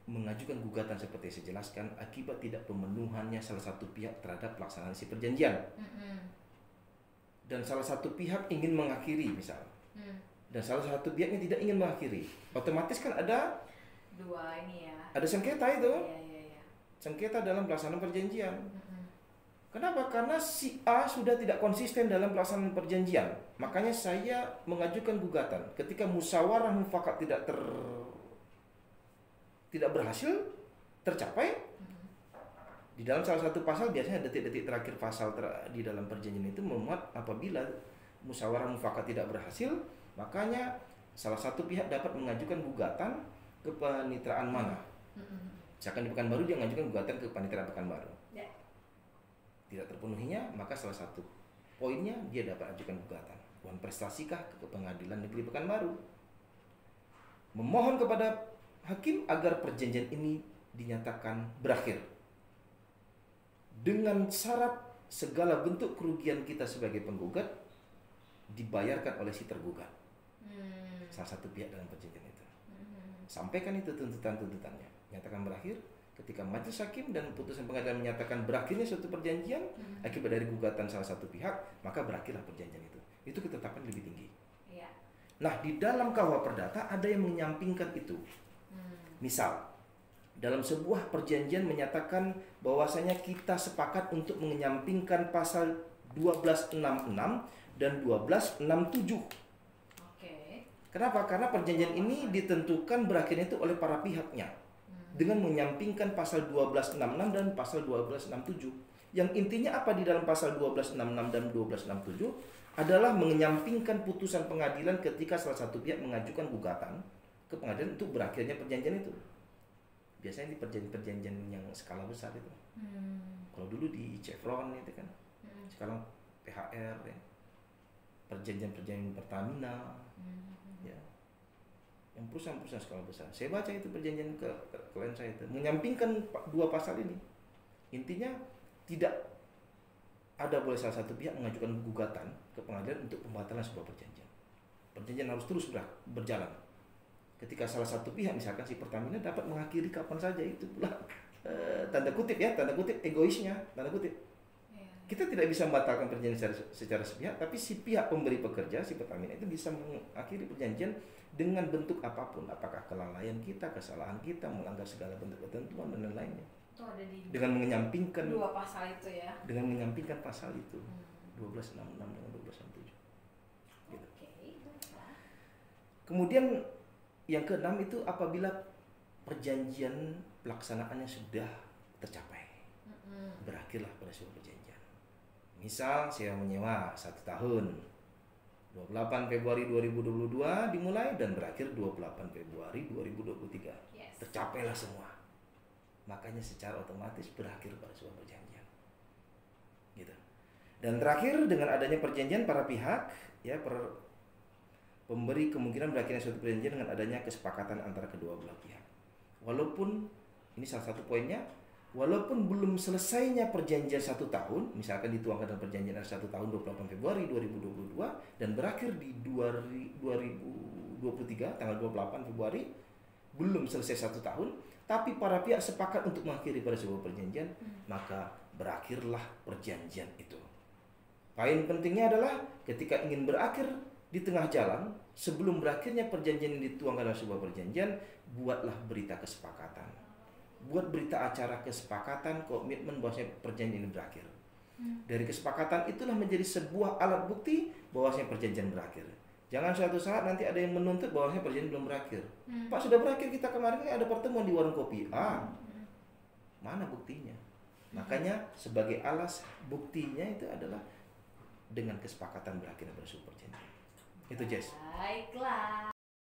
mengajukan gugatan seperti saya jelaskan akibat tidak pemenuhannya salah satu pihak terhadap pelaksanaan si perjanjian. Dan salah satu pihak ingin mengakhiri misal, dan salah satu pihaknya tidak ingin mengakhiri, otomatis kan ada dua ini ya. ada sengketa itu. Iya. Sengketa dalam pelaksanaan perjanjian. Kenapa? Karena si A sudah tidak konsisten dalam pelaksanaan perjanjian. Makanya saya mengajukan gugatan. Ketika musyawarah mufakat tidak berhasil tercapai, di dalam salah satu pasal biasanya detik-detik terakhir pasal di dalam perjanjian itu memuat apabila musyawarah mufakat tidak berhasil, makanya salah satu pihak dapat mengajukan gugatan ke kepanitraan mana. Misalkan di Pekanbaru dia mengajukan gugatan ke Panitera Pekanbaru. Tidak terpenuhinya, maka salah satu poinnya dia dapat ajukan gugatan. Wan prestasikah ke Pengadilan Negeri Pekanbaru. Memohon kepada hakim agar perjanjian ini dinyatakan berakhir. Dengan syarat segala bentuk kerugian kita sebagai penggugat dibayarkan oleh si tergugat. Salah satu pihak dalam perjanjian itu. Sampaikan itu tuntutan-tuntutannya. Nyatakan berakhir. Ketika majelis hakim dan putusan pengadilan menyatakan berakhirnya suatu perjanjian akibat dari gugatan salah satu pihak, maka berakhirlah perjanjian itu. Itu ketetapan lebih tinggi. Nah, di dalam KUH Perdata ada yang menyampingkan itu. Misal, dalam sebuah perjanjian menyatakan bahwasanya kita sepakat untuk menyampingkan pasal 1266 dan 1267. Kenapa? Karena perjanjian ini ditentukan berakhirnya itu oleh para pihaknya dengan menyampingkan pasal 1266 dan pasal 1267. Yang intinya apa di dalam pasal 1266 dan 1267 adalah menyampingkan putusan pengadilan ketika salah satu pihak mengajukan gugatan ke pengadilan untuk berakhirnya perjanjian itu. Biasanya di perjanjian-perjanjian yang skala besar itu. Kalau dulu di Chevron itu kan. Sekarang PHR ya. Perjanjian-perjanjian Pertamina. Ya. Yang perusahaan-perusahaan skala besar. Saya baca itu perjanjian ke klien saya itu menyampingkan dua pasal ini. Intinya tidak ada boleh salah satu pihak mengajukan gugatan ke pengadilan untuk pembatalan sebuah perjanjian. Perjanjian harus terus berjalan. Ketika salah satu pihak misalkan si Pertamina dapat mengakhiri kapan saja, itu pula tanda kutip egoisnya, tanda kutip. Kita tidak bisa membatalkan perjanjian secara sepihak, tapi si pihak pemberi pekerja, si Pertamina itu bisa mengakhiri perjanjian dengan bentuk apapun, apakah kelalaian kita, kesalahan kita, melanggar segala bentuk ketentuan dan lain-lainnya. Itu ada di Dengan menyampingkan dua pasal itu ya. Dengan menyampingkan pasal itu 1266 dan 1267. Gitu. Kemudian yang keenam itu apabila perjanjian pelaksanaannya sudah tercapai, berakhirlah pada sebuah perjanjian. Misal saya menyewa 1 tahun, 28 Februari 2022 dimulai dan berakhir 28 Februari 2023. Tercapailah semua. Makanya secara otomatis berakhir pada sebuah perjanjian. Gitu. Dan terakhir dengan adanya perjanjian para pihak ya pemberi kemungkinan berakhirnya suatu perjanjian dengan adanya kesepakatan antara kedua belah pihak. Walaupun ini salah satu poinnya, walaupun belum selesainya perjanjian 1 tahun, misalkan dituangkan dalam perjanjian 1 tahun 28 Februari 2022 dan berakhir di 2023 tanggal 28 Februari, belum selesai 1 tahun, tapi para pihak sepakat untuk mengakhiri pada sebuah perjanjian, maka berakhirlah perjanjian itu. Poin pentingnya adalah ketika ingin berakhir di tengah jalan, sebelum berakhirnya perjanjian yang dituangkan dalam sebuah perjanjian, buatlah berita kesepakatan. Buat berita acara kesepakatan, komitmen bahwasanya perjanjian ini berakhir. Dari kesepakatan itulah menjadi sebuah alat bukti bahwasanya perjanjian berakhir. Jangan suatu saat nanti ada yang menuntut bahwasanya perjanjian belum berakhir. Pak, sudah berakhir, kita kemarin ada pertemuan di warung kopi. Mana buktinya? Makanya sebagai alas buktinya itu adalah dengan kesepakatan berakhirnya pada sebuah perjanjian. Itu Jess. Baiklah.